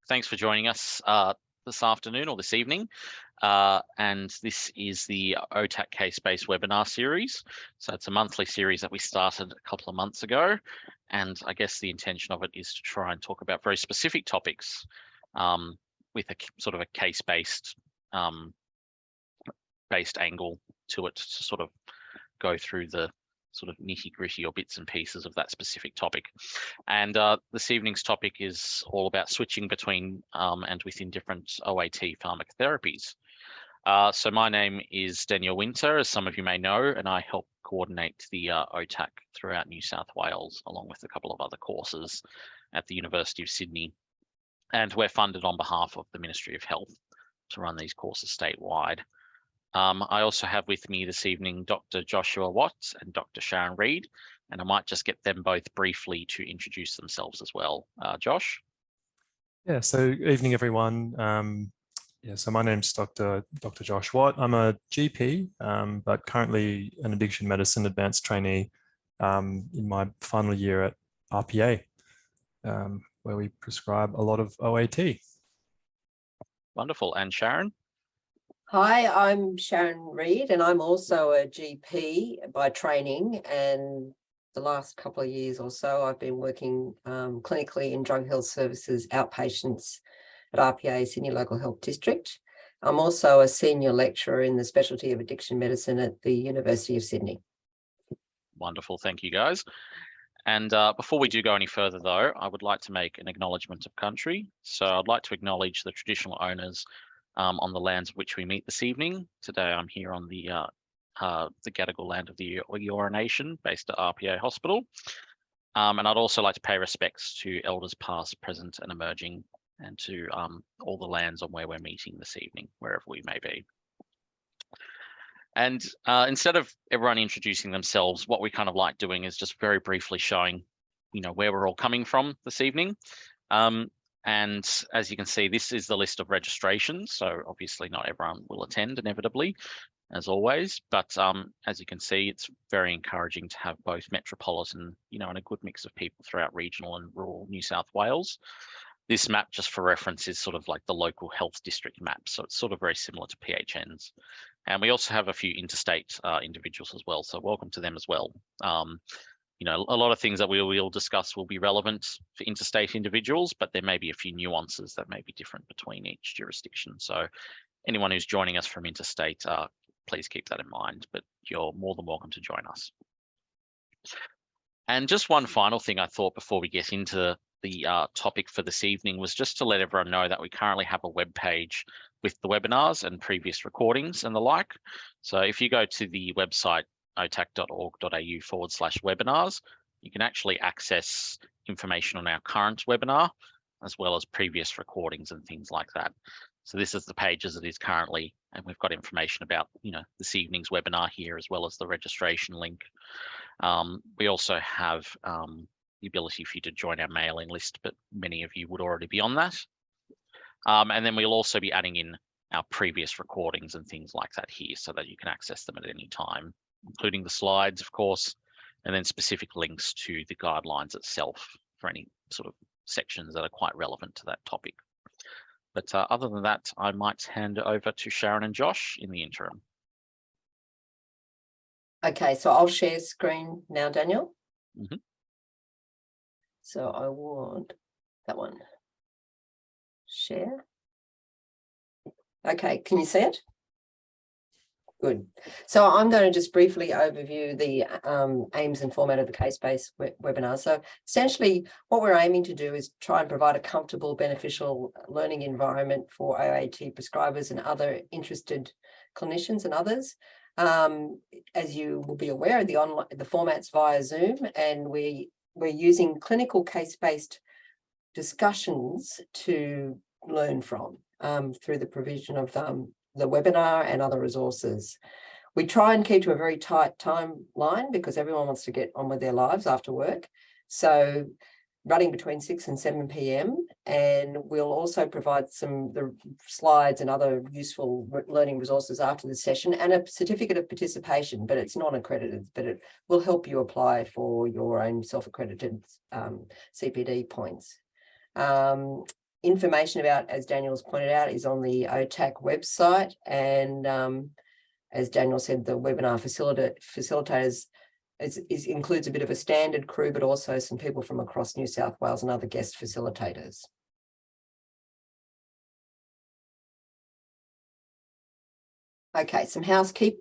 Thanks for joining us this afternoon or this evening. And this is the OTAC case-based webinar series. So it's a monthly series that we started a couple of months ago. And I guess the intention of it is to try and talk about very specific topics with a sort of a case-based angle to it, to sort of go through the sort of nitty-gritty or bits and pieces of that specific topic. And this evening's topic is all about switching between and within different OAT pharmacotherapies. So my name is Daniel Winter, as some of you may know, and I help coordinate the OTAC throughout New South Wales, along with a couple of other courses at the University of Sydney. And we're funded on behalf of the Ministry of Health to run these courses statewide. I also have with me this evening Dr. Joshua Watts and Dr. Sharon Reid, and I might just get them both briefly to introduce themselves as well. Josh? Yeah, so evening everyone. So my name's Dr. Josh Watt. I'm a GP, but currently an addiction medicine advanced trainee in my final year at RPA, where we prescribe a lot of OAT. Wonderful. And Sharon? Hi, I'm Sharon Reid, and I'm also a GP by training. And the last couple of years or so, I've been working clinically in drug health services outpatients at RPA Sydney Local Health District. I'm also a senior lecturer in the specialty of addiction medicine at the University of Sydney. Wonderful, thank you guys. And before we do go any further though, I would like to make an acknowledgement of country. So I'd like to acknowledge the traditional owners on the lands which we meet this evening. Today I'm here on the Gadigal land of the Eora Nation, based at RPA Hospital. And I'd also like to pay respects to elders past, present and emerging, and to all the lands on where we're meeting this evening, wherever we may be. And instead of everyone introducing themselves, what we kind of like doing is just very briefly showing, where we're all coming from this evening. And as you can see, this is the list of registrations. So obviously not everyone will attend inevitably, as always. But as you can see, it's very encouraging to have both metropolitan, and a good mix of people throughout regional and rural New South Wales. This map, just for reference, is sort of like the local health district map. So it's sort of very similar to PHN's. And we also have a few interstate individuals as well. So welcome to them as well. A lot of things that we'll discuss will be relevant for interstate individuals, but there may be a few nuances that may be different between each jurisdiction. So anyone who's joining us from interstate, please keep that in mind, but you're more than welcome to join us. And just one final thing I thought before we get into the topic for this evening was just to let everyone know that we currently have a web page with the webinars and previous recordings and the like. So if you go to the website otac.org.au/webinars, you can actually access information on our current webinar, as well as previous recordings and things like that. So this is the page as it is currently, and we've got information about, this evening's webinar here, as well as the registration link. We also have the ability for you to join our mailing list, but many of you would already be on that. And then we'll also be adding in our previous recordings and things like that here, so that you can access them at any time, including the slides, of course, and then specific links to the guidelines itself for any sort of sections that are quite relevant to that topic. But other than that, I might hand it over to Sharon and Josh in the interim. Okay, so I'll share screen now, Daniel. Mm-hmm. So I want that one. Share. Okay, can you see it? Good. So I'm going to just briefly overview the aims and format of the case-based webinar. So essentially what we're aiming to do is try and provide a comfortable, beneficial learning environment for OAT prescribers and other interested clinicians and others. As you will be aware, the format's via Zoom, and we're using clinical case-based discussions to learn from through the provision of the webinar and other resources. We try and keep to a very tight timeline because everyone wants to get on with their lives after work. So running between 6 and 7 p.m. And we'll also provide the slides and other useful learning resources after the session, and a certificate of participation, but it's non-accredited, but it will help you apply for your own self-accredited CPD points. information about, as Daniel's pointed out, is on the OTAC website. And as Daniel said, the webinar facilitators includes a bit of a standard crew, but also some people from across New South Wales and other guest facilitators. Okay, some housekeeping.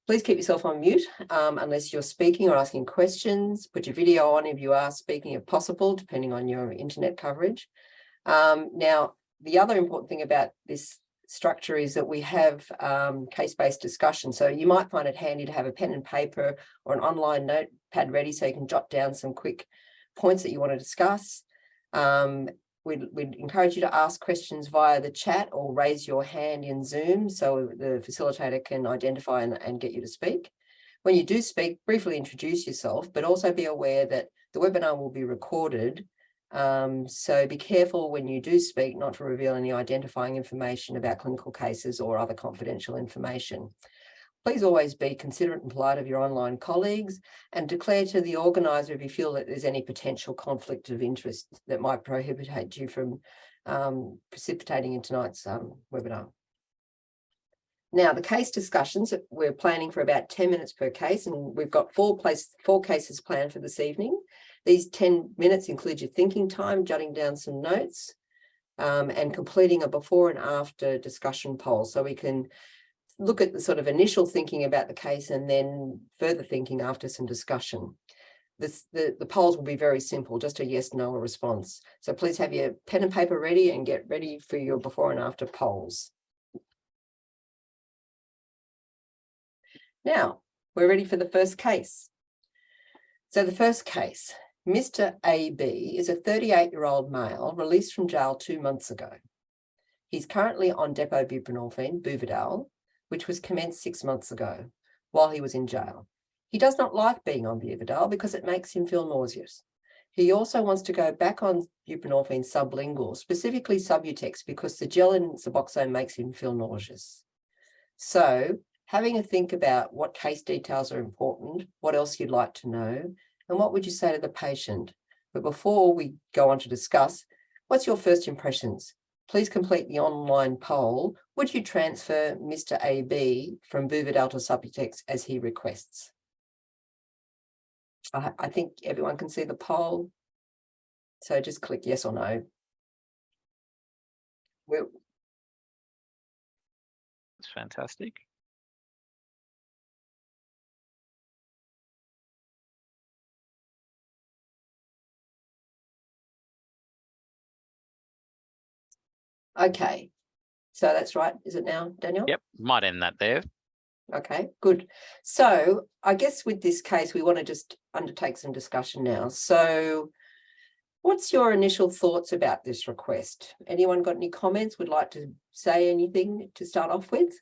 Please keep yourself on mute unless you're speaking or asking questions. Put your video on if you are speaking if possible, depending on your internet coverage. Now, the other important thing about this structure is that we have case-based discussion. So you might find it handy to have a pen and paper or an online notepad ready so you can jot down some quick points that you want to discuss. We'd encourage you to ask questions via the chat or raise your hand in Zoom so the facilitator can identify and get you to speak. When you do speak, briefly introduce yourself, but also be aware that the webinar will be recorded. So be careful when you do speak not to reveal any identifying information about clinical cases or other confidential information. Please always be considerate and polite of your online colleagues and declare to the organiser if you feel that there's any potential conflict of interest that might prohibit you from precipitating in tonight's webinar. Now, the case discussions, we're planning for about 10 minutes per case, and we've got four cases planned for this evening. These 10 minutes include your thinking time, jotting down some notes, and completing a before and after discussion poll so we can look at the sort of initial thinking about the case and then further thinking after some discussion. The polls will be very simple, just a yes, no response. So please have your pen and paper ready and get ready for your before and after polls. Now, we're ready for the first case. So the first case, Mr. AB is a 38-year-old male released from jail 2 months ago. He's currently on depot buprenorphine, Buvidal, which was commenced 6 months ago while he was in jail. He does not like being on Buvidal because it makes him feel nauseous. He also wants to go back on buprenorphine sublingual, specifically Subutex, because the gel in Suboxone makes him feel nauseous. So having a think about what case details are important, what else you'd like to know, and what would you say to the patient? But before we go on to discuss, what's your first impressions? Please complete the online poll. Would you transfer Mr. AB from Buvidal to Subutex as he requests? I think everyone can see the poll. So just click yes or no. That's fantastic. Okay, so that's right. Is it now, Daniel? Yep, might end that there. Okay, good. So I guess with this case, we want to just undertake some discussion now. So what's your initial thoughts about this request? Anyone got any comments, would like to say anything to start off with?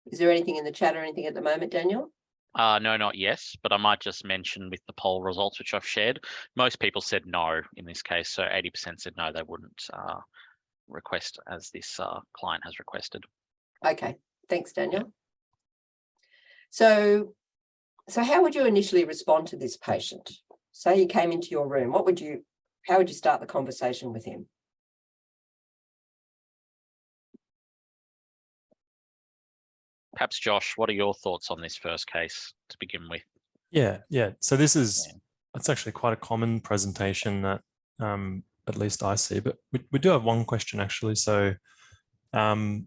Is there anything in the chat or anything at the moment, Daniel? No, not yes, but I might just mention with the poll results, which I've shared, most people said no in this case. So 80% said no, they wouldn't request as this client has requested. Okay, thanks, Daniel. So how would you initially respond to this patient? Say he came into your room, how would you start the conversation with him? Perhaps Josh, what are your thoughts on this first case to begin with? Yeah. So it's actually quite a common presentation that at least I see, but we do have one question actually. So Tran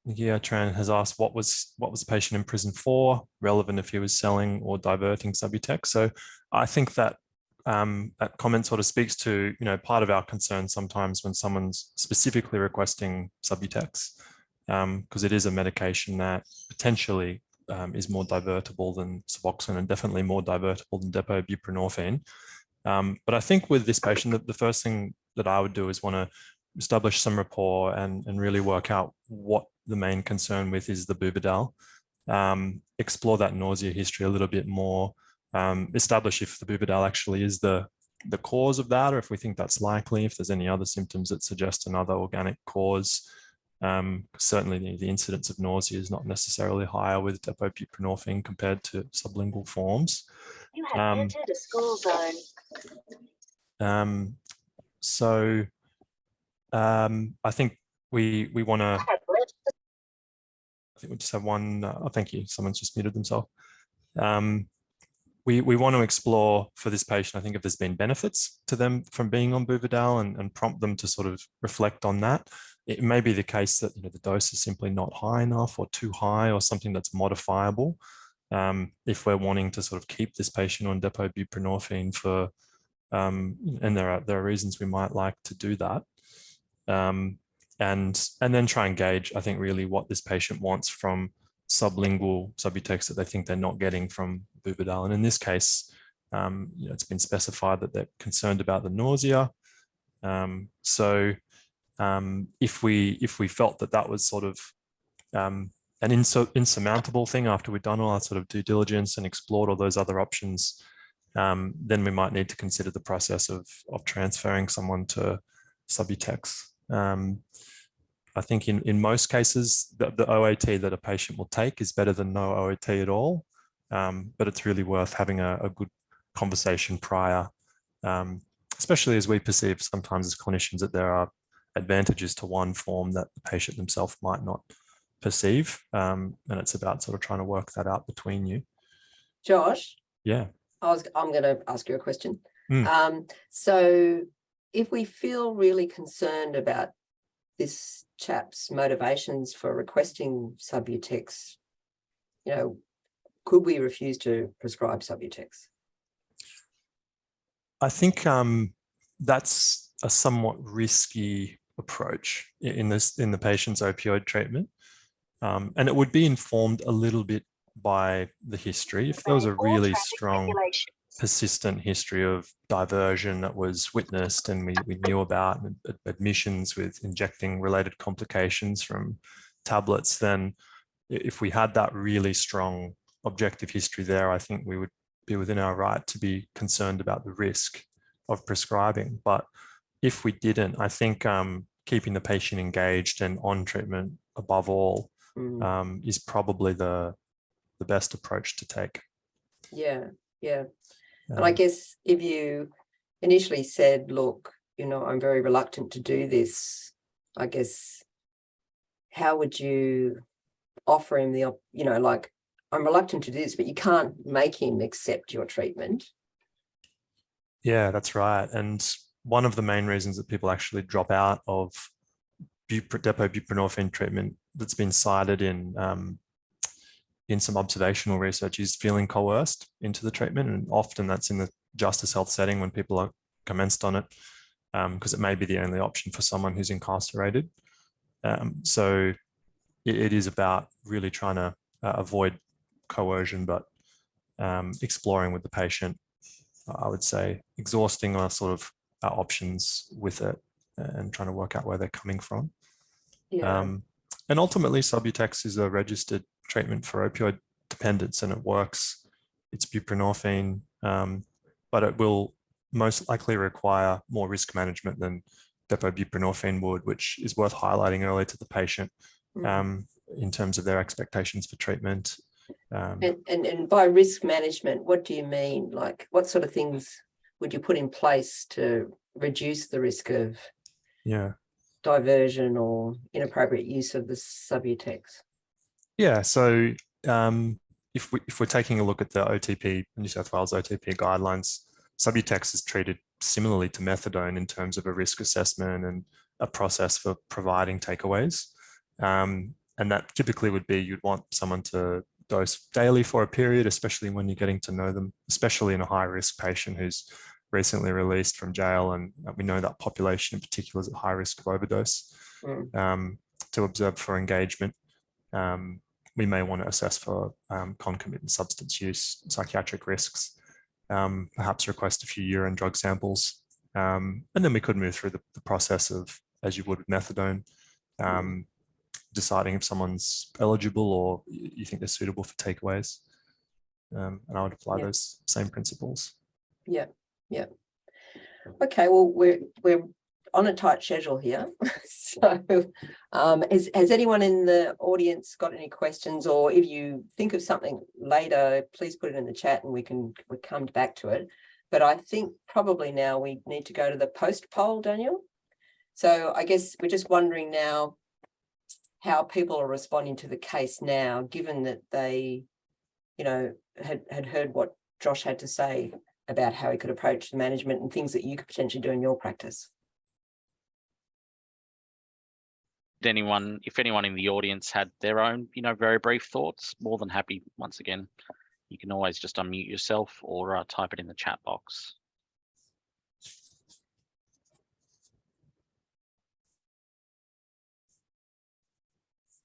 has asked what was the patient in prison for, relevant if he was selling or diverting Subutex. So I think that that comment sort of speaks to, part of our concern sometimes when someone's specifically requesting Subutex, because it is a medication that potentially is more divertible than Suboxone and definitely more divertible than depot buprenorphine. But I think with this patient, the first thing that I would do is want to establish some rapport and really work out what the main concern with is the Buvidal, explore that nausea history a little bit more, establish if the Buvidal actually is the cause of that, or if we think that's likely, if there's any other symptoms that suggest another organic cause. Certainly the incidence of nausea is not necessarily higher with depo-buprenorphine compared to sublingual forms. You have entered a school zone. So I think we want to, I think we just have one, oh, thank you, someone's just muted themselves. We want to explore for this patient, I think if there's been benefits to them from being on Buvidal and prompt them to sort of reflect on that. It may be the case that the dose is simply not high enough or too high or something that's modifiable. If we're wanting to sort of keep this patient on depo-buprenorphine for, and there are reasons we might like to do that. And then try and gauge, I think, really what this patient wants from sublingual Subutex that they think they're not getting from Buvidal. And in this case, it's been specified that they're concerned about the nausea. If we felt that that was sort of an insurmountable thing after we've done all our sort of due diligence and explored all those other options, then we might need to consider the process of transferring someone to Subutex. I think in most cases, the OAT that a patient will take is better than no OAT at all, but it's really worth having a good conversation prior, especially as we perceive sometimes as clinicians that there are advantages to one form that the patient themselves might not perceive, and it's about sort of trying to work that out between you. Josh? Yeah. I'm going to ask you a question. So if we feel really concerned about this chap's motivations for requesting Subutex, could we refuse to prescribe Subutex? I think that's a somewhat risky approach in the patient's opioid treatment, and it would be informed a little bit by the history. If there was a really strong, persistent history of diversion that was witnessed and we knew about, and admissions with injecting related complications from tablets, then if we had that really strong objective history there, I think we would be within our right to be concerned about the risk of prescribing. But if we didn't, I think keeping the patient engaged and on treatment above all is probably the best approach to take. Yeah. And I guess if you initially said, look, I'm very reluctant to do this, I guess, how would you offer him the, like, I'm reluctant to do this, but you can't make him accept your treatment. Yeah, that's right. And one of the main reasons that people actually drop out of depo-buprenorphine treatment that's been cited in some observational research is feeling coerced into the treatment. And often that's in the justice health setting when people are commenced on it, because it may be the only option for someone who's incarcerated. So it is about really trying to avoid coercion, but exploring with the patient, I would say, exhausting our sort of our options with it and trying to work out where they're coming from. Yeah. And ultimately, Subutex is a registered treatment for opioid dependence, and it works. It's buprenorphine, but it will most likely require more risk management than depo-buprenorphine would, which is worth highlighting early to the patient in terms of their expectations for treatment. And by risk management, what do you mean? Like, what sort of things would you put in place to reduce the risk of diversion or inappropriate use of the Subutex? Yeah, so if we're taking a look at the OTP, New South Wales OTP guidelines, Subutex is treated similarly to methadone in terms of a risk assessment and a process for providing takeaways. And that typically would be you'd want someone to dose daily for a period, especially when you're getting to know them, especially in a high-risk patient who's recently released from jail. And we know that population in particular is at high risk of overdose. To observe for engagement. We may want to assess for concomitant substance use, psychiatric risks, perhaps request a few urine drug samples. And then we could move through the process of, as you would with methadone, deciding if someone's eligible or you think they're suitable for takeaways. And I would apply those same principles. Yeah. Okay, well, we're on a tight schedule here. So has anyone in the audience got any questions, or if you think of something later, please put it in the chat and we come back to it. But I think probably now we need to go to the post poll, Daniel. So I guess we're just wondering now how people are responding to the case now, given that they, you know, had heard what Josh had to say about how he could approach the management and things that you could potentially do in your practice. If anyone in the audience had their own, you know, very brief thoughts, more than happy. Once again, you can always just unmute yourself or type it in the chat box.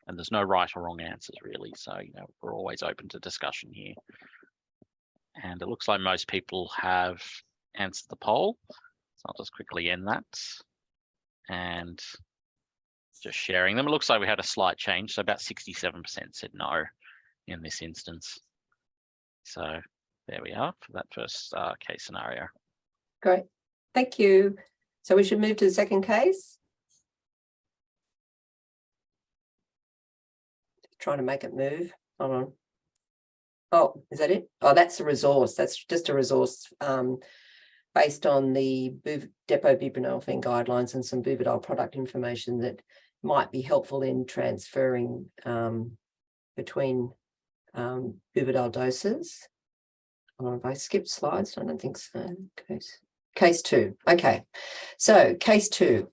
And there's no right or wrong answers really. So, you know, we're always open to discussion here. And it looks like most people have answered the poll. So I'll just quickly end that. And just sharing them. It looks like we had a slight change. So about 67% said no in this instance. So there we are for that first case scenario. Great, thank you. So we should move to the second case. Trying to make it move. Hold on. Oh, is that it? Oh, that's a resource. That's just a resource based on the depot buprenorphine guidelines and some Buvidal product information that might be helpful in transferring between Buvidal doses. Have I skipped slides? I don't think so. Case 2. Okay, so case 2.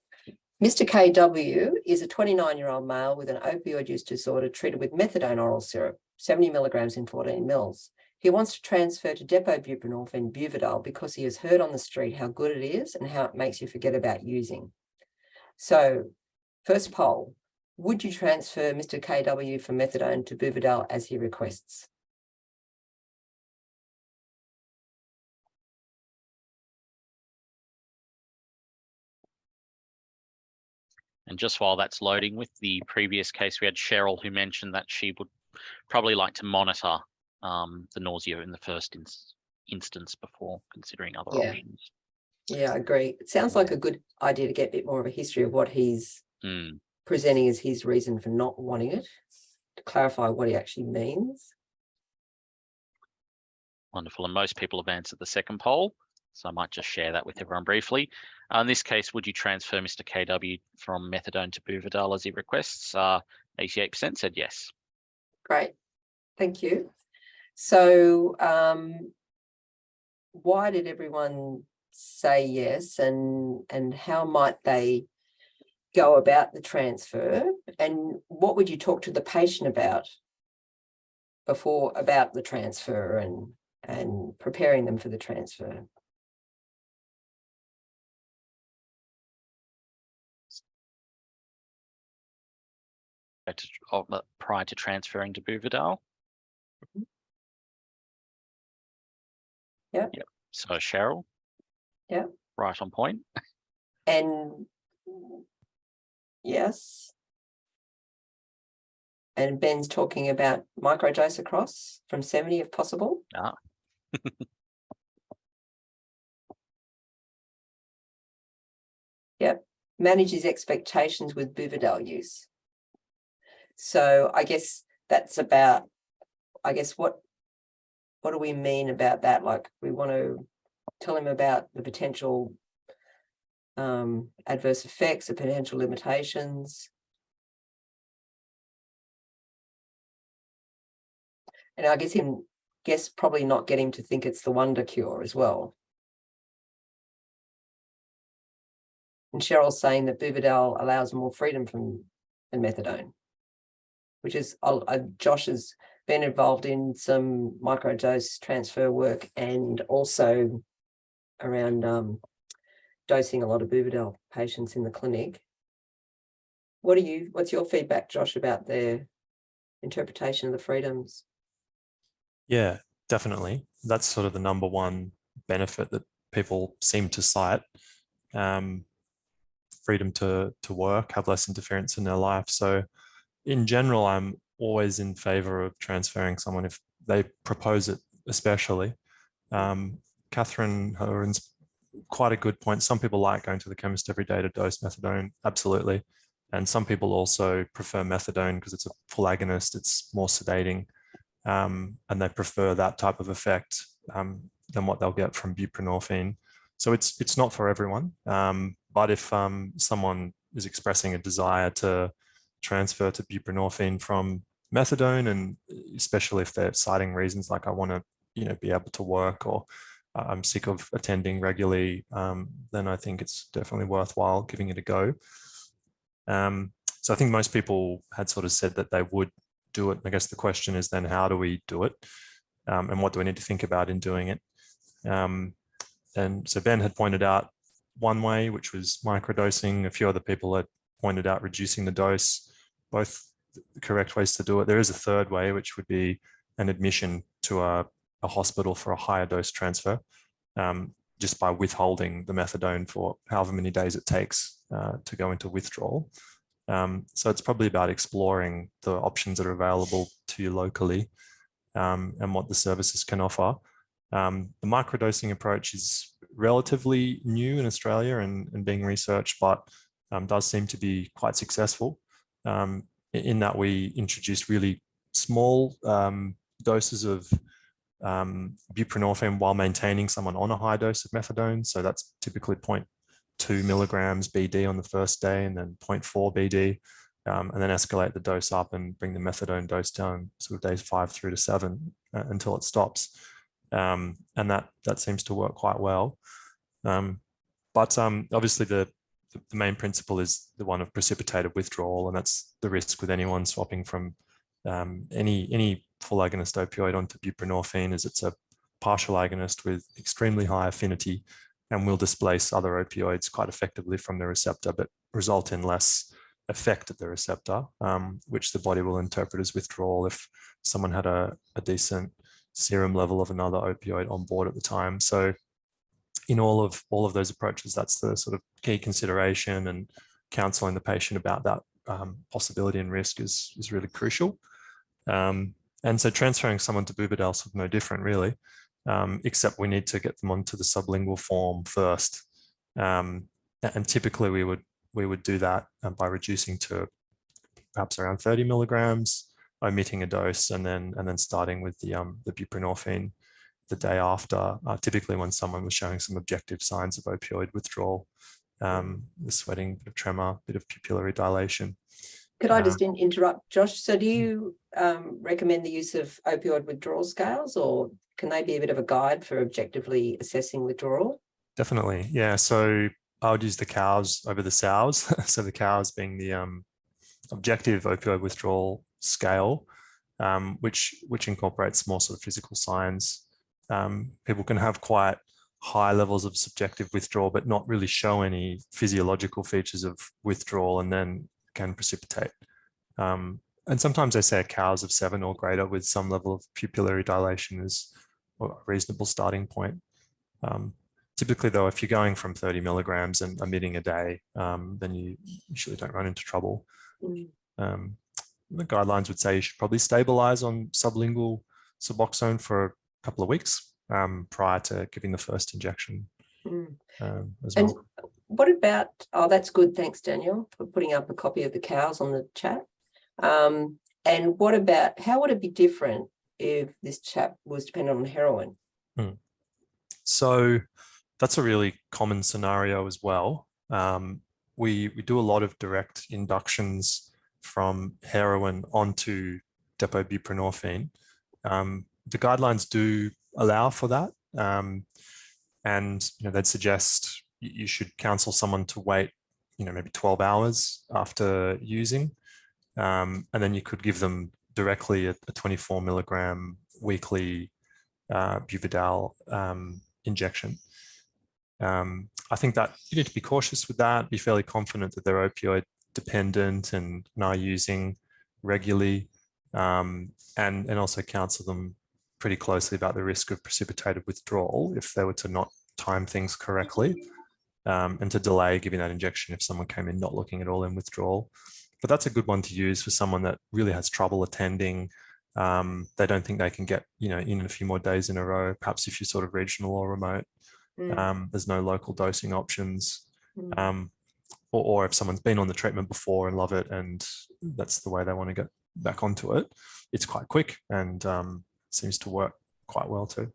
Mr. KW is a 29-year-old male with an opioid use disorder treated with methadone oral syrup, 70 milligrams in 14 mils. He wants to transfer to depot buprenorphine Buvidal because he has heard on the street how good it is and how it makes you forget about using. So, first poll, would you transfer Mr. KW from methadone to Buvidal as he requests? And just while that's loading, with the previous case, we had Cheryl who mentioned that she would probably like to monitor the nausea in the first instance before considering other options. Yeah, I agree. It sounds like a good idea to get a bit more of a history of what he's presenting as his reason for not wanting it, to clarify what he actually means. Wonderful. And most people have answered the second poll, so I might just share that with everyone briefly. In this case, would you transfer Mr. KW from methadone to Buvidal as he requests? 88% said yes. Great, thank you. So why did everyone say yes, and how might they go about the transfer, and what would you talk to the patient about about the transfer and preparing them for the transfer? Prior to transferring to Buvidal? Yeah. Yep. So Cheryl? Yeah. Right on point. And yes. And Ben's talking about microdose across from 70 if possible. Ah. Yep. Manage his expectations with Buvidal use. So I guess that's about, what do we mean about that? Like, we want to tell him about the potential adverse effects, the potential limitations. And I guess probably not get him to think it's the wonder cure as well. And Cheryl's saying that Buvidal allows more freedom from the methadone, which is, Josh has been involved in some microdose transfer work and also around dosing a lot of Buvidal patients in the clinic. What's your feedback, Josh, about their interpretation of the freedoms? Yeah, definitely. That's sort of the number one benefit that people seem to cite. Freedom to work, have less interference in their life. So in general, I'm always in favor of transferring someone if they propose it, especially. Catherine, her quite a good point. Some people like going to the chemist every day to dose methadone, absolutely. And some people also prefer methadone because it's a full agonist, it's more sedating, and they prefer that type of effect than what they'll get from buprenorphine. So it's not for everyone, but if someone is expressing a desire to transfer to buprenorphine from methadone, and especially if they're citing reasons like I want to, be able to work, or I'm sick of attending regularly, then I think it's definitely worthwhile giving it a go. So I think most people had sort of said that they would do it. I guess the question is then, how do we do it? And what do we need to think about in doing it? And so Ben had pointed out one way, which was microdosing. A few other people had pointed out reducing the dose, both the correct ways to do it. There is a third way, which would be an admission to a hospital for a higher dose transfer, just by withholding the methadone for however many days it takes to go into withdrawal. So it's probably about exploring the options that are available to you locally, and what the services can offer. The microdosing approach is relatively new in Australia and being researched, but does seem to be quite successful, in that we introduced really small doses of buprenorphine while maintaining someone on a high dose of methadone. So that's typically 0.2 milligrams BD on the first day, and then 0.4 BD, and then escalate the dose up and bring the methadone dose down sort of days 5 through to 7 until it stops. And that seems to work quite well. But obviously the main principle is the one of precipitated withdrawal, and that's the risk with anyone swapping from any full agonist opioid onto buprenorphine, is it's a partial agonist with extremely high affinity and will displace other opioids quite effectively from the receptor, but result in less effect at the receptor, which the body will interpret as withdrawal if someone had a decent serum level of another opioid on board at the time. So in all of those approaches, that's the sort of key consideration, and counseling the patient about that possibility and risk is really crucial. And so transferring someone to Buvidal is no different, really, except we need to get them onto the sublingual form first. And typically we would do that by reducing to perhaps around 30 milligrams, omitting a dose, and then starting with the buprenorphine the day after, typically when someone was showing some objective signs of opioid withdrawal, the sweating, bit of tremor, bit of pupillary dilation. Could I just interrupt, Josh? So do you recommend the use of opioid withdrawal scales, or can they be a bit of a guide for objectively assessing withdrawal? Definitely, yeah. So I would use the cows over the sows. So the cows being the objective opioid withdrawal scale, which incorporates more sort of physical signs. People can have quite high levels of subjective withdrawal, but not really show any physiological features of withdrawal, and then can precipitate. And sometimes they say a COWS of 7 or greater with some level of pupillary dilation is a reasonable starting point. Typically, though, if you're going from 30 milligrams and omitting a day, then you usually don't run into trouble. The guidelines would say you should probably stabilize on sublingual Suboxone for a couple of weeks prior to giving the first injection as well. What about, that's good. Thanks, Daniel, for putting up a copy of the cows on the chat. And what about, how would it be different if this chap was dependent on heroin? So that's a really common scenario as well. We do a lot of direct inductions from heroin onto depot buprenorphine. The guidelines do allow for that. And they'd suggest you should counsel someone to wait, maybe 12 hours after using. And then you could give them directly a 24 milligram weekly Buvidal injection. I think that you need to be cautious with that, be fairly confident that they're opioid dependent and are using regularly, and also counsel them pretty closely about the risk of precipitated withdrawal if they were to not time things correctly, and to delay giving that injection if someone came in not looking at all in withdrawal. But that's a good one to use for someone that really has trouble attending. They don't think they can get in a few more days in a row, perhaps if you're sort of regional or remote. There's no local dosing options. Mm. Or if someone's been on the treatment before and love it and that's the way they want to get back onto it, it's quite quick and seems to work quite well too.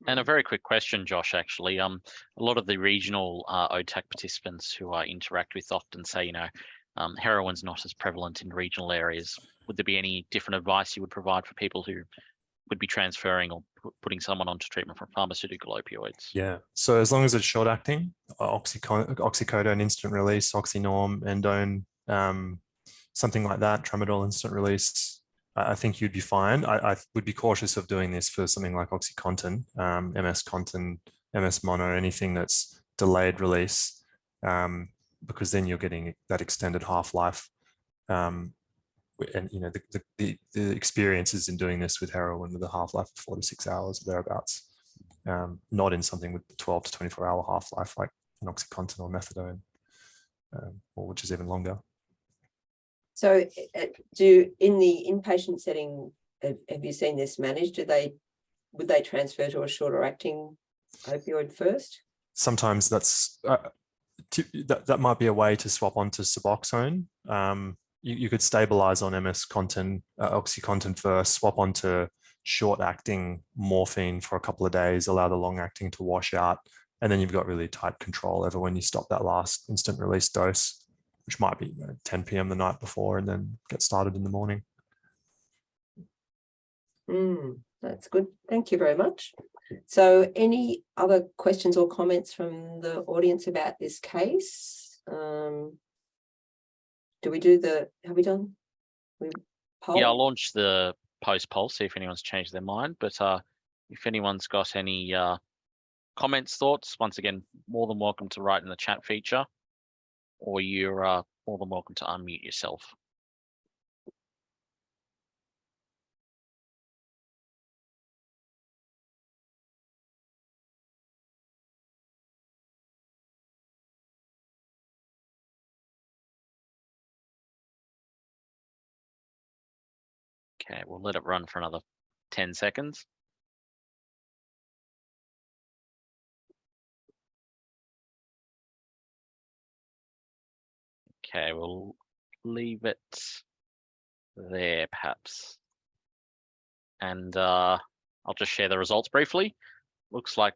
And a very quick question, Josh, actually. A lot of the regional OTAC participants who I interact with often say, heroin's not as prevalent in regional areas. Would there be any different advice you would provide for people who would be transferring or putting someone onto treatment for pharmaceutical opioids? Yeah, so as long as it's short acting, oxycodone instant release, oxynorm, endone, something like that, tramadol instant release, I think you'd be fine. I would be cautious of doing this for something like OxyContin, MS Contin, MS Mono, anything that's delayed release, because then you're getting that extended half-life. And the experiences in doing this with heroin with a half-life of 4 to 6 hours, thereabouts, not in something with 12 to 24-hour half-life like an OxyContin or methadone, or which is even longer. So in the inpatient setting, have you seen this managed? Would they transfer to a shorter acting opioid first? Sometimes that might be a way to swap onto Suboxone. You could stabilize on MS Contin, OxyContin first, swap onto short acting morphine for a couple of days, allow the long acting to wash out, and then you've got really tight control over when you stop that last instant release dose, which might be 10 p.m. the night before, and then get started in the morning. That's good. Thank you very much. So any other questions or comments from the audience about this case? Have we done? Poll? Yeah, I'll launch the poll, see if anyone's changed their mind. But if anyone's got any comments, thoughts, once again, more than welcome to write in the chat feature, or you're more than welcome to unmute yourself. Okay, we'll let it run for another 10 seconds. Okay, we'll leave it there perhaps. And I'll just share the results briefly. Looks like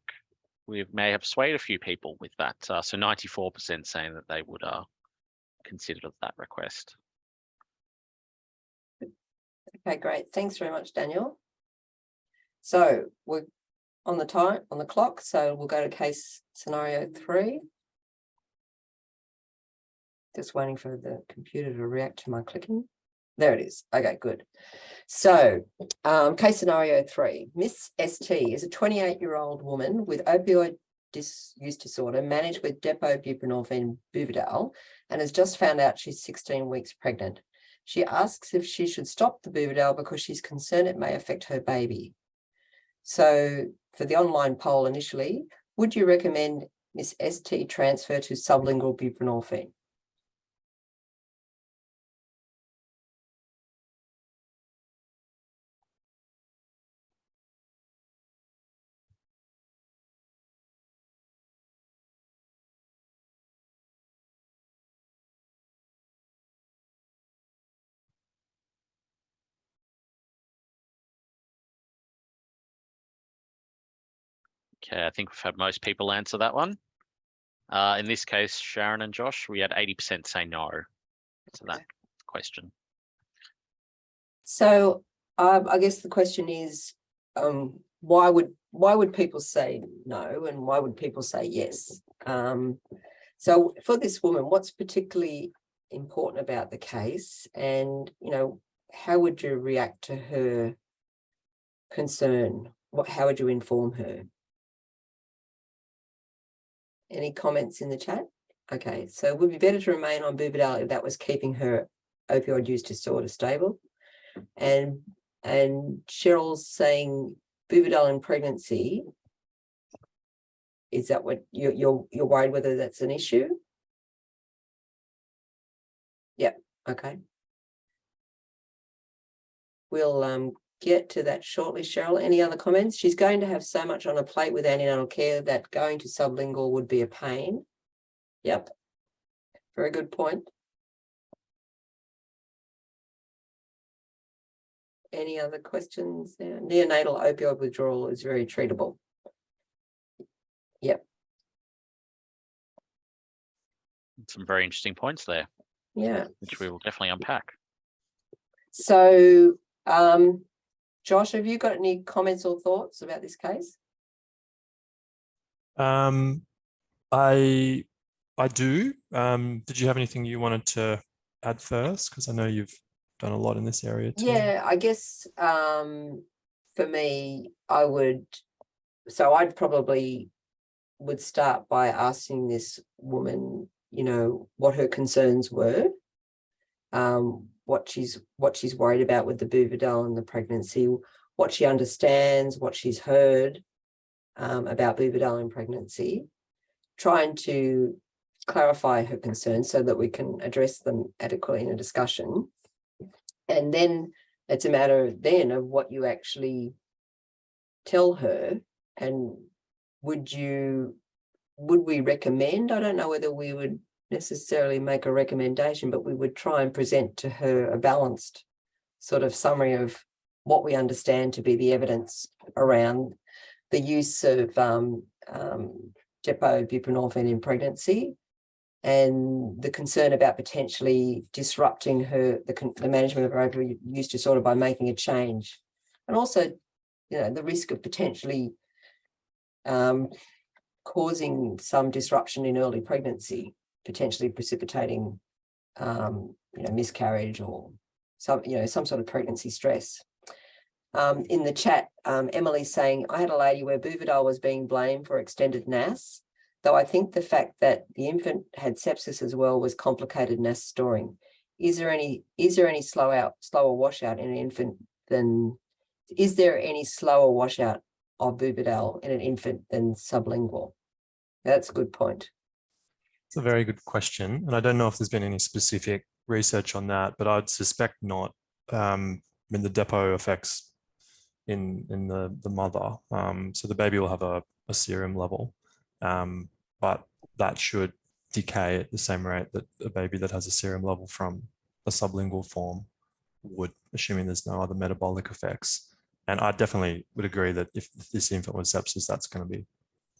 we may have swayed a few people with that. So 94% saying that they would consider that request. Okay, great. Thanks very much, Daniel. So we're on the clock. So we'll go to case scenario 3. Just waiting for the computer to react to my clicking. There it is. Okay, good. So case scenario 3, Miss ST is a 28-year-old woman with opioid use disorder managed with depo-buprenorphine Buvidal and has just found out she's 16 weeks pregnant. She asks if she should stop the Buvidal because she's concerned it may affect her baby. So for the online poll initially, would you recommend Miss ST transfer to sublingual buprenorphine? Okay, I think we've had most people answer that one. In this case, Sharon and Josh, we had 80% say no to that question. So I guess the question is, why would people say no and why would people say yes? So for this woman, what's particularly important about the case, and how would you react to her concern? How would you inform her? Any comments in the chat? Okay, so it would be better to remain on Buvidal if that was keeping her opioid use disorder stable. And Cheryl's saying Buvidal in pregnancy. Is that what you're worried whether that's an issue? Yeah. Okay. We'll get to that shortly. Cheryl, any other comments? She's going to have so much on her plate with antenatal care that going to sublingual would be a pain. Yep. Very good point. Any other questions there? Neonatal opioid withdrawal is very treatable. Yep. Some very interesting points there, Yeah. which we will definitely unpack. So, Josh, have you got any comments or thoughts about this case? I do. Did you have anything you wanted to add first? Because I know you've done a lot in this area too. Yeah, I guess for me, I'd probably would start by asking this woman, you know, what her concerns were, what she's worried about with the Buvidal and the pregnancy, what she understands, what she's heard about Buvidal in pregnancy, trying to clarify her concerns so that we can address them adequately in a discussion. And then it's a matter then of what you actually tell her, and would we recommend? I don't know whether we would necessarily make a recommendation, but we would try and present to her a balanced sort of summary of what we understand to be the evidence around the use of depot buprenorphine in pregnancy, and the concern about potentially disrupting the management of her opioid use disorder by making a change, and also, you know, the risk of potentially causing some disruption in early pregnancy, potentially precipitating, miscarriage or some sort of pregnancy stress. In the chat, Emily's saying, I had a lady where Buvidal was being blamed for extended NAS, though I think the fact that the infant had sepsis as well was complicated NAS storing. Is there any slower washout in an infant than, is there any slower washout of Buvidal in an infant than sublingual? That's a good point. It's a very good question. And I don't know if there's been any specific research on that, but I'd suspect not. The depot affects in the mother. So the baby will have a serum level, but that should decay at the same rate that a baby that has a serum level from a sublingual form would, assuming there's no other metabolic effects. And I definitely would agree that if this infant was sepsis, that's going to be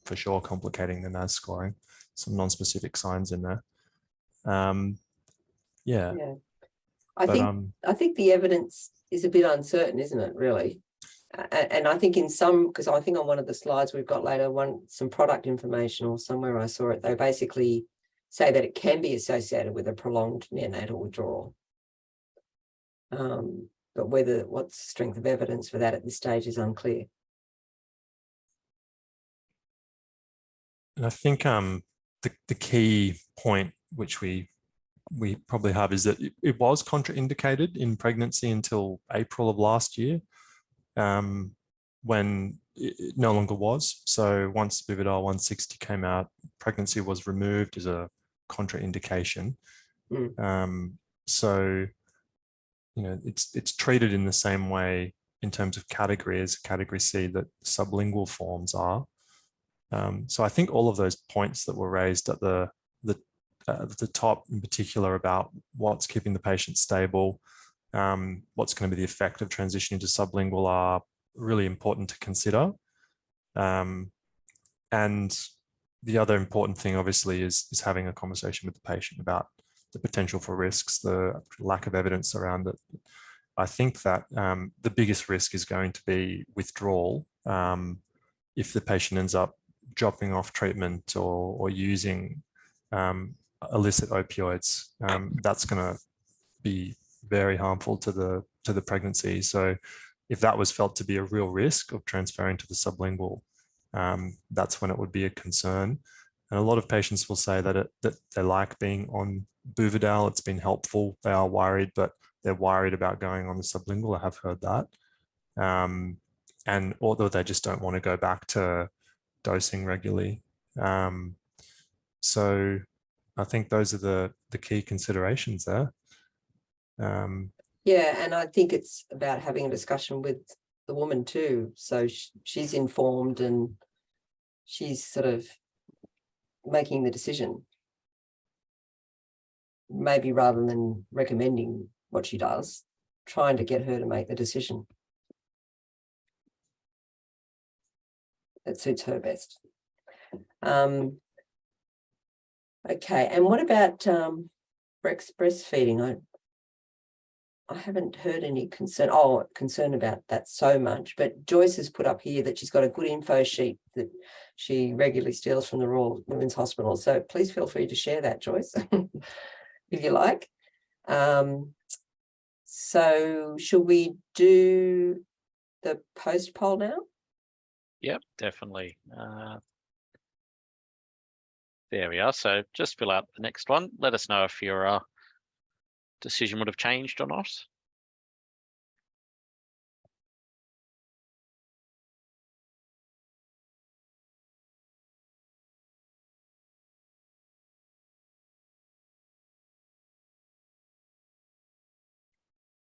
for sure complicating the NAS scoring. Some non-specific signs in there. Yeah. I think the evidence is a bit uncertain, isn't it, really? And I think because I think on one of the slides we've got later, some product information or somewhere I saw it, they basically say that it can be associated with a prolonged neonatal withdrawal. But what's the strength of evidence for that at this stage is unclear. And I think the key point which we probably have is that it was contraindicated in pregnancy until April of last year, when it no longer was. So once Buvidal 160 came out, pregnancy was removed as a contraindication. So, you know, it's treated in the same way in terms of category as category C that sublingual forms are. So I think all of those points that were raised at the top in particular about what's keeping the patient stable, what's going to be the effect of transitioning to sublingual are really important to consider. And the other important thing obviously is having a conversation with the patient about the potential for risks, the lack of evidence around it. I think that the biggest risk is going to be withdrawal. If the patient ends up dropping off treatment or using illicit opioids, that's going to be very harmful to the pregnancy. So if that was felt to be a real risk of transferring to the sublingual, that's when it would be a concern. And a lot of patients will say that they like being on Buvidal. It's been helpful. They are worried, but they're worried about going on the sublingual. I have heard that. And although they just don't want to go back to dosing regularly. So I think those are the key considerations there. Yeah, and I think it's about having a discussion with the woman too. So she's informed and she's sort of making the decision. Maybe rather than recommending what she does, trying to get her to make the decision that suits her best. Okay, and what about breastfeeding? I haven't heard any concern about that so much, but Joyce has put up here that she's got a good info sheet that she regularly steals from the Royal Women's Hospital. So please feel free to share that, Joyce, if you like. So should we do the post poll now? Yep, definitely. There we are. So just fill out the next one. Let us know if your decision would have changed or not.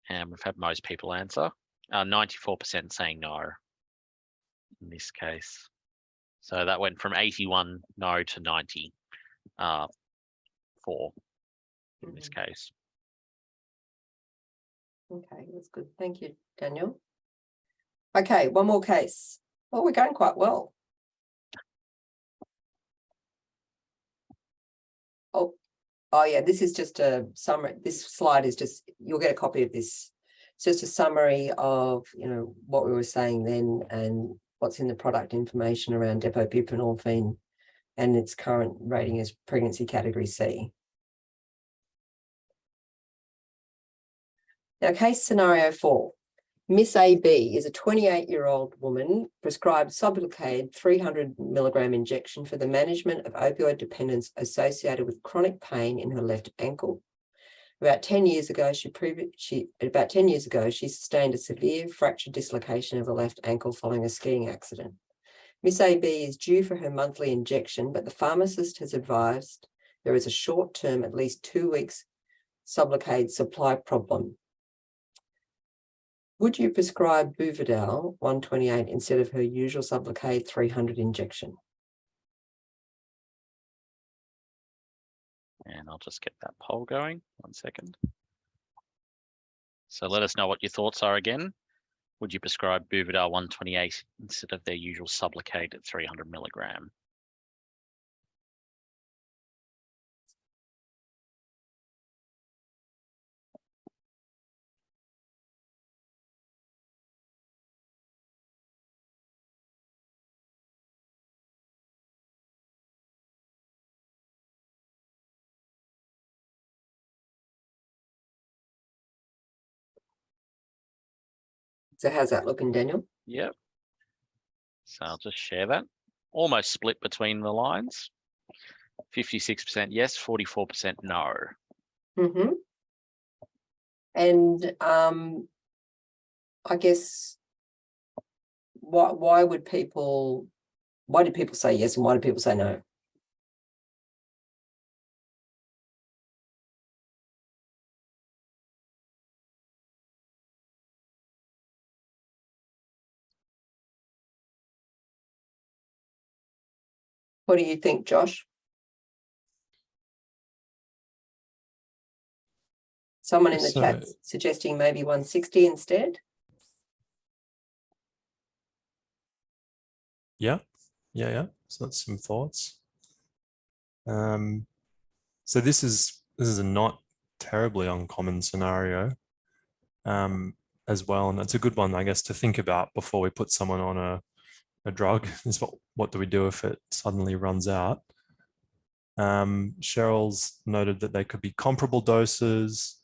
And we've had most people answer. 94% saying no in this case. So that went from 81 no to 90 for in this case. Okay, that's good. Thank you, Daniel. Okay, one more case. Well, we're going quite well. Oh yeah, this is just a summary. This slide is just, you'll get a copy of this. It's just a summary of, what we were saying then and what's in the product information around depo-buprenorphine and its current rating as pregnancy category C. Now, case scenario 4. Miss AB is a 28-year-old woman prescribed Sublocade 300 milligram injection for the management of opioid dependence associated with chronic pain in her left ankle. About 10 years ago, she sustained a severe fracture dislocation of the left ankle following a skiing accident. Miss AB is due for her monthly injection, but the pharmacist has advised there is a short-term, at least 2 weeks, Sublocade supply problem. Would you prescribe Buvidal 128 instead of her usual Sublocade 300 injection? And I'll just get that poll going. 1 second. So let us know what your thoughts are again. Would you prescribe Buvidal 128 instead of their usual Sublocade at 300 milligram? So how's that looking, Daniel? Yep. So I'll just share that. Almost split between the lines. 56% yes, 44% no. Mm-hmm. And I guess why did people say yes and why did people say no? What do you think, Josh? Someone in the chat suggesting maybe 160 instead. Yeah. So that's some thoughts. So this is a not terribly uncommon scenario as well, and that's a good one, I guess, to think about before we put someone on a drug. Is what do we do if it suddenly runs out? Cheryl's noted that they could be comparable doses.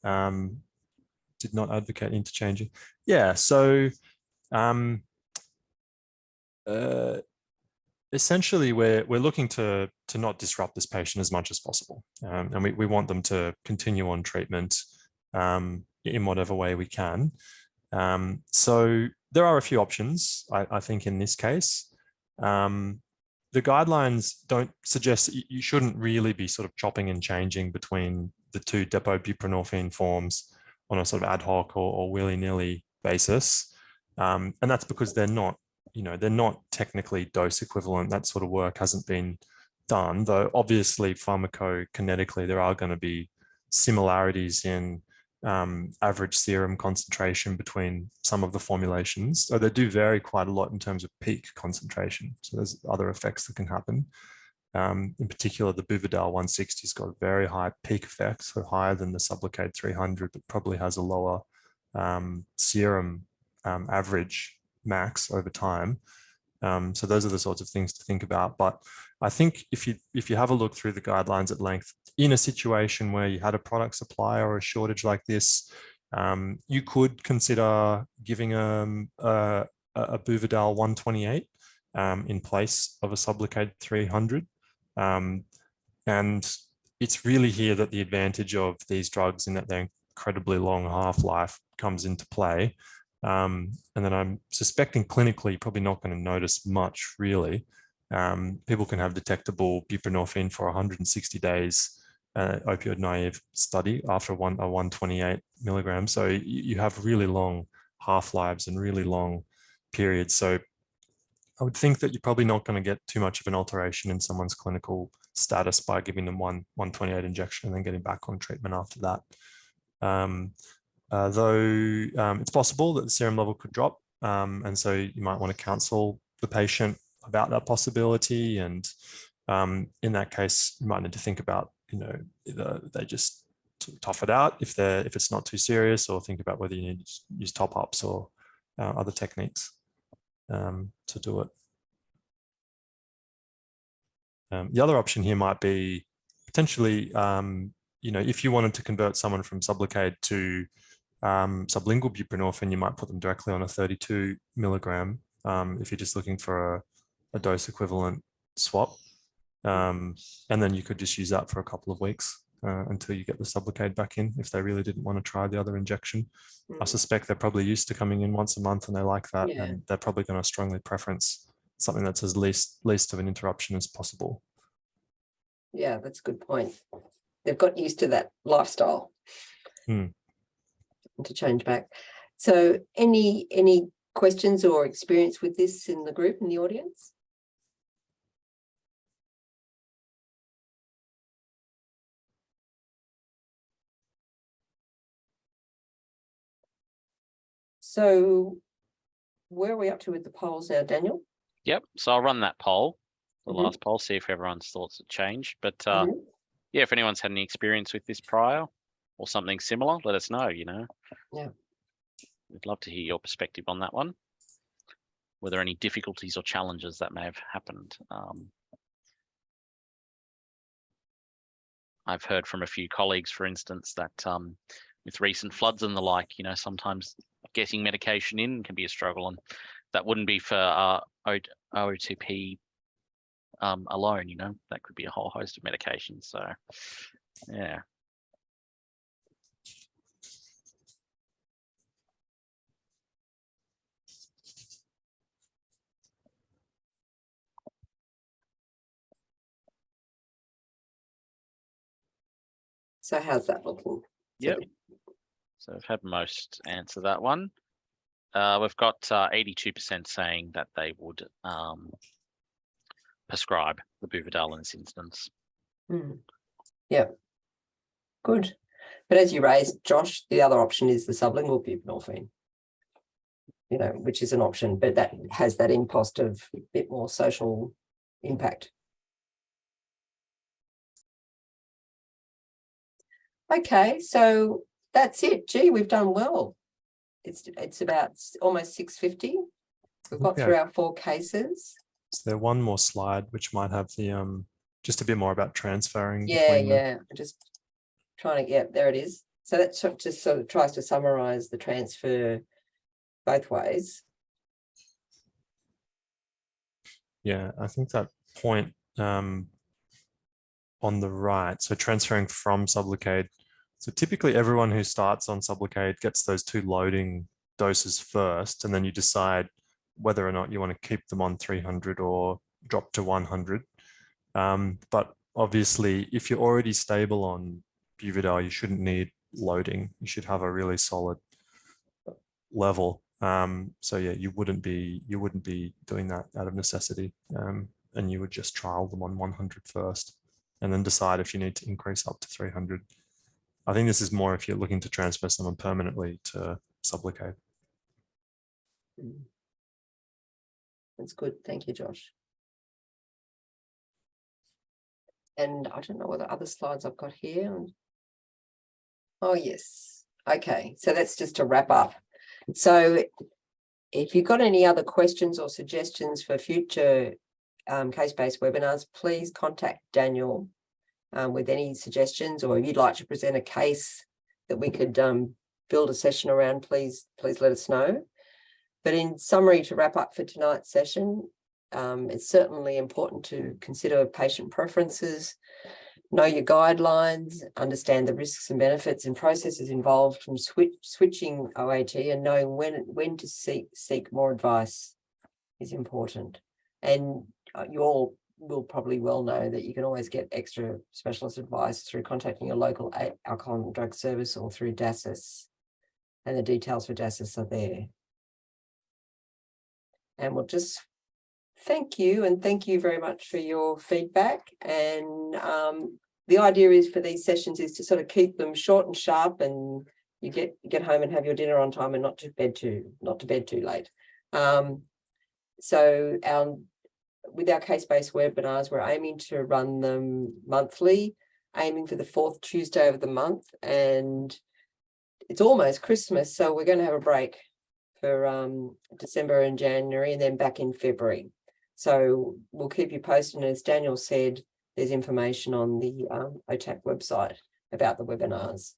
Did not advocate interchanging. Yeah, so essentially we're looking to not disrupt this patient as much as possible, and we want them to continue on treatment in whatever way we can. So there are a few options, I think, in this case. The guidelines don't suggest that you shouldn't really be sort of chopping and changing between the two depo-buprenorphine forms on a sort of ad hoc or willy-nilly basis. And that's because they're not, they're not technically dose equivalent. That sort of work hasn't been done, though obviously pharmacokinetically there are going to be similarities in average serum concentration between some of the formulations. So they do vary quite a lot in terms of peak concentration. So there's other effects that can happen. In particular, the Buvidal 160's got a very high peak effect, so higher than the Sublocade 300, but probably has a lower serum average max over time. So those are the sorts of things to think about. But I think if you have a look through the guidelines at length, in a situation where you had a product supply or a shortage like this, you could consider giving a Buvidal 128 in place of a Sublocade 300. And it's really here that the advantage of these drugs in that they're incredibly long half-life comes into play. And then I'm suspecting clinically, you're probably not going to notice much really. People can have detectable buprenorphine for 160 days, opioid naive study after a 128 milligrams. So you have really long half-lives and really long periods. So I would think that you're probably not going to get too much of an alteration in someone's clinical status by giving them 128 injection and then getting back on treatment after that. Though it's possible that the serum level could drop. And so you might want to counsel the patient about that possibility. And in that case, you might need to think about, either they just tough it out if it's not too serious, or think about whether you need to use top-ups or other techniques to do it. The other option here might be potentially, if you wanted to convert someone from Sublocade to sublingual buprenorphine, you might put them directly on a 32 milligram if you're just looking for a dose equivalent swap. And then you could just use that for a couple of weeks until you get the Sublocade back in, if they really didn't want to try the other injection. I suspect they're probably used to coming in once a month and they like that, and they're probably going to strongly preference something that's as least of an interruption as possible. Yeah, that's a good point. They've got used to that lifestyle to change back. So any questions or experience with this in the group, in the audience? So where are we up to with the polls now, Daniel? Yep. So I'll run that poll, the last poll, see if everyone's thoughts have changed. But yeah, if anyone's had any experience with this prior or something similar, let us know, Yeah. We'd love to hear your perspective on that one. Were there any difficulties or challenges that may have happened? I've heard from a few colleagues, for instance, that with recent floods and the like, sometimes getting medication in can be a struggle, and that wouldn't be for OTP alone, that could be a whole host of medications. So yeah. So how's that looking? Yep. So I've had most answer that one. We've got 82% saying that they would prescribe the Buvidal in this instance. Yeah, good. But as you raised, Josh, the other option is the sublingual buprenorphine, which is an option, but that has that impost of a bit more social impact. Okay, so that's it. Gee, we've done well. It's about almost 6:50. We've got through our 4 cases. Is there one more slide which might have the just a bit more about transferring? Yeah. I'm just trying to, there it is. So that just sort of tries to summarize the transfer both ways. Yeah, I think that point on the right, so transferring from Sublocade. So typically everyone who starts on Sublocade gets those 2 loading doses first, and then you decide whether or not you want to keep them on 300 or drop to 100. But obviously, if you're already stable on Buvidal, you shouldn't need loading. You should have a really solid level. So yeah, you wouldn't be doing that out of necessity, and you would just trial them on 100 first, and then decide if you need to increase up to 300. I think this is more if you're looking to transfer someone permanently to Sublocade. That's good. Thank you, Josh. And I don't know what the other slides I've got here. Oh, yes. Okay, so that's just to wrap up. So if you've got any other questions or suggestions for future case-based webinars, please contact Daniel with any suggestions, or if you'd like to present a case that we could build a session around, please let us know. But in summary, to wrap up for tonight's session, it's certainly important to consider patient preferences, know your guidelines, understand the risks and benefits and processes involved from switching OAT, and knowing when to seek more advice is important. And you all will probably well know that you can always get extra specialist advice through contacting your local alcohol and drug service or through DASIS, and the details for DASIS are there. And we'll just thank you, and thank you very much for your feedback. And the idea is for these sessions is to sort of keep them short and sharp, and you get home and have your dinner on time and not to bed too late. So with our case-based webinars, we're aiming to run them monthly, aiming for the 4th Tuesday of the month, and it's almost Christmas, so we're going to have a break for December and January, and then back in February. So we'll keep you posted. And as Daniel said, there's information on the OTAC website about the webinars.